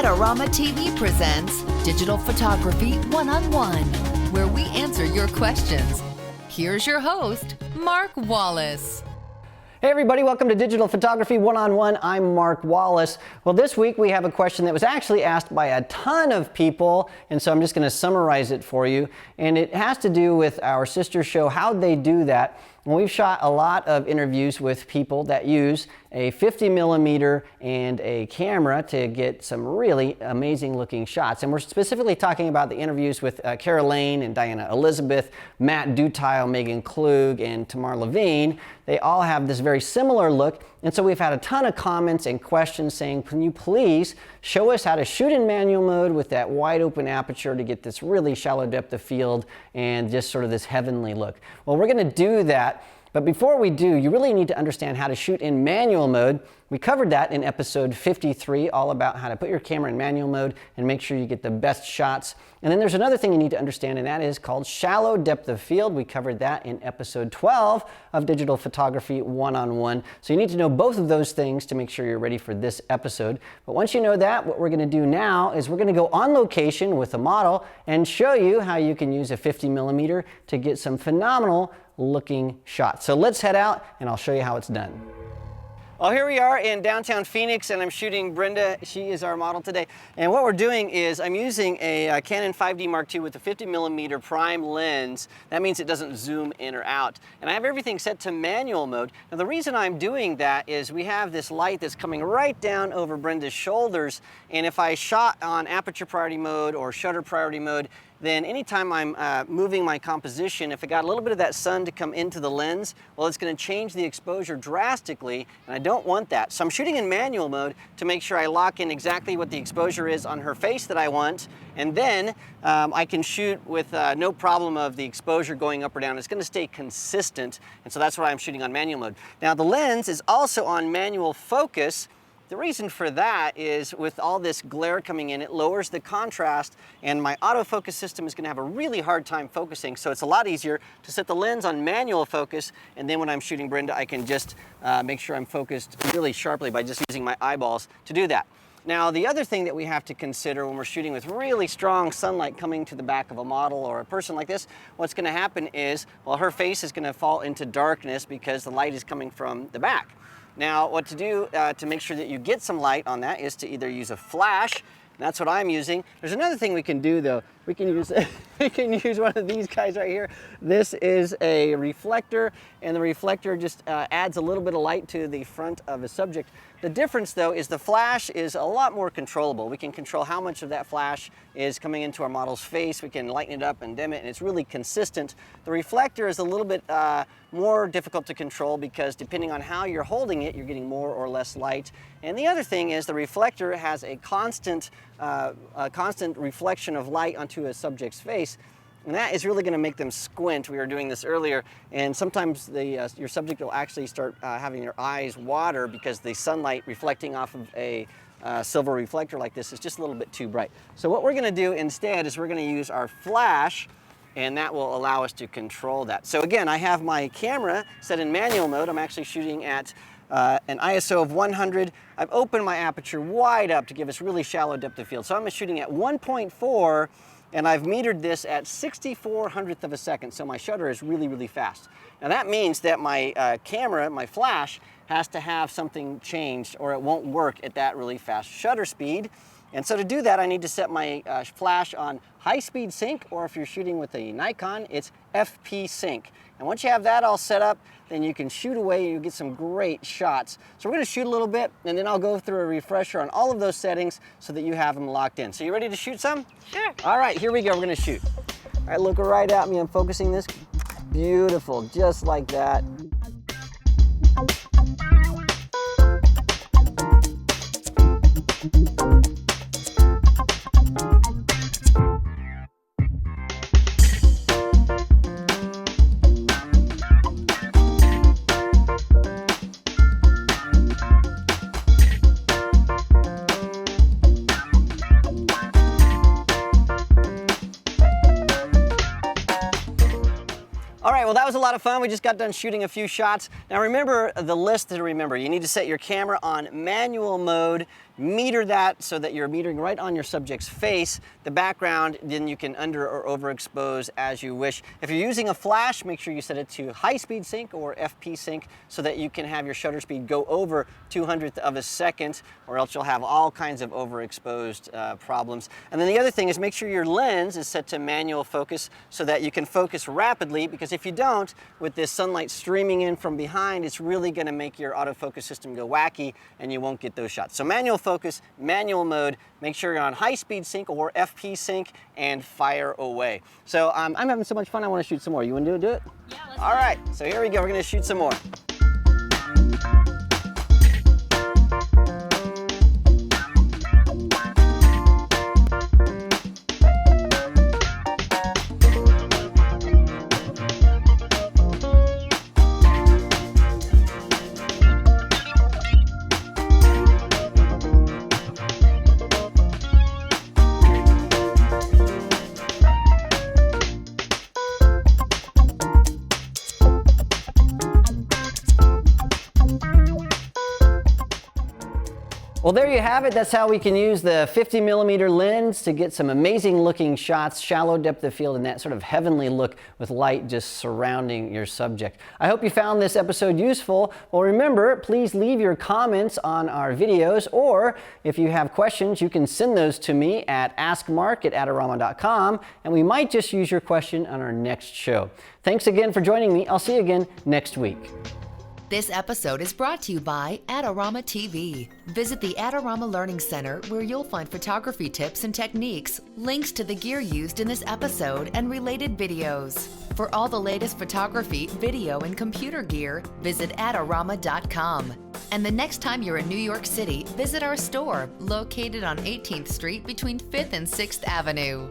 Adorama TV presents Digital Photography One-on-One, where we answer your questions. Here's your host, Mark Wallace. Hey everybody, welcome to Digital Photography One-on-One. I'm Mark Wallace. Well, this week we have a question that was actually asked by a ton of people, and so I'm just going to summarize it for you. And it has to do with our sister show, How'd They Do That? And we've shot a lot of interviews with people that use a 50mm and a camera to get some really amazing looking shots. And we're specifically talking about the interviews with Cara Lane and Diana Elizabeth, Matt Dutile, Megan Klug, and Tamar Levine. They all have this very similar look. And so we've had a ton of comments and questions saying, can you please show us how to shoot in manual mode with that wide open aperture to get this really shallow depth of field and just sort of this heavenly look. Well, we're going to do that. But before we do, you really need to understand how to shoot in manual mode. We covered that in episode 53, all about how to put your camera in manual mode and make sure you get the best shots. And then there's another thing you need to understand, and that is called shallow depth of field. We covered that in episode 12 of Digital Photography One-on-One. So you need to know both of those things to make sure you're ready for this episode. But once you know that, what we're going to do now is we're going to go on location with a model and show you how you can use a 50mm to get some phenomenal looking shots. So let's head out and I'll show you how it's done. Well, here we are in downtown Phoenix and I'm shooting Brenda. She is our model today. And what we're doing is I'm using a Canon 5D Mark II with a 50mm prime lens. That means it doesn't zoom in or out. And I have everything set to manual mode. Now the reason I'm doing that is we have this light that's coming right down over Brenda's shoulders. And if I shot on aperture priority mode or shutter priority mode, then anytime I'm moving my composition, if I got a little bit of that sun to come into the lens, well, it's going to change the exposure drastically, and I don't want that. So I'm shooting in manual mode to make sure I lock in exactly what the exposure is on her face that I want, and then I can shoot with no problem of the exposure going up or down. It's going to stay consistent, and so that's why I'm shooting on manual mode. Now, the lens is also on manual focus. The reason for that is with all this glare coming in, it lowers the contrast, and my autofocus system is going to have a really hard time focusing, so it's a lot easier to set the lens on manual focus, and then when I'm shooting Brenda, I can just make sure I'm focused really sharply by just using my eyeballs to do that. Now, the other thing that we have to consider when we're shooting with really strong sunlight coming to the back of a model or a person like this, what's going to happen is, well, her face is going to fall into darkness because the light is coming from the back. Now, what to do to make sure that you get some light on that is to either use a flash, and that's what I'm using. There's another thing we can do though. We can use one of these guys right here. This is a reflector, and the reflector just adds a little bit of light to the front of a subject. The difference though is the flash is a lot more controllable. We can control how much of that flash is coming into our model's face. We can lighten it up and dim it, and it's really consistent. The reflector is a little bit more difficult to control because depending on how you're holding it, you're getting more or less light. And the other thing is the reflector has a constant reflection of light onto a subject's face. And that is really going to make them squint. We were doing this earlier, and sometimes your subject will actually start having your eyes water because the sunlight reflecting off of a silver reflector like this is just a little bit too bright. So what we're going to do instead is we're going to use our flash, and that will allow us to control that. So again, I have my camera set in manual mode. I'm actually shooting at an ISO of 100. I've opened my aperture wide up to give us really shallow depth of field. So I'm shooting at 1.4, and I've metered this at 64/100th of a second, so my shutter is really, really fast. Now that means that my camera, my flash, has to have something changed or it won't work at that really fast shutter speed. And so to do that, I need to set my flash on high-speed sync, or if you're shooting with a Nikon, it's FP sync. And once you have that all set up, then you can shoot away and you get some great shots. So we're going to shoot a little bit, and then I'll go through a refresher on all of those settings so that you have them locked in. So you ready to shoot some? Sure. All right, here we go. We're going to shoot. All right, look right at me. I'm focusing this. Beautiful, just like that. All right, well, that was a lot of fun. We just got done shooting a few shots. Now remember the list to remember. You need to set your camera on manual mode. meter that so that you're metering right on your subject's face. The background, then you can under or overexpose as you wish. If you're using a flash, make sure you set it to high speed sync or FP sync so that you can have your shutter speed go over 200th of a second, or else you'll have all kinds of overexposed problems. And then the other thing is make sure your lens is set to manual focus so that you can focus rapidly, because if you don't, with this sunlight streaming in from behind, it's really going to make your autofocus system go wacky and you won't get those shots. So manual focus, manual mode, make sure you're on high speed sync or FP sync, and fire away. So I'm having so much fun, I want to shoot some more. You want to do it? Yeah, let's All right, so here we go, we're going to shoot some more. Well, there you have it. That's how we can use the 50mm lens to get some amazing looking shots, shallow depth of field, and that sort of heavenly look with light just surrounding your subject. I hope you found this episode useful. Well, remember, please leave your comments on our videos, or if you have questions, you can send those to me at askmark@adorama.com, and we might just use your question on our next show. Thanks again for joining me. I'll see you again next week. This episode is brought to you by Adorama TV. Visit the Adorama Learning Center, where you'll find photography tips and techniques, links to the gear used in this episode, and related videos. For all the latest photography, video, and computer gear, visit adorama.com. And the next time you're in New York City, visit our store, located on 18th Street between 5th and 6th Avenue.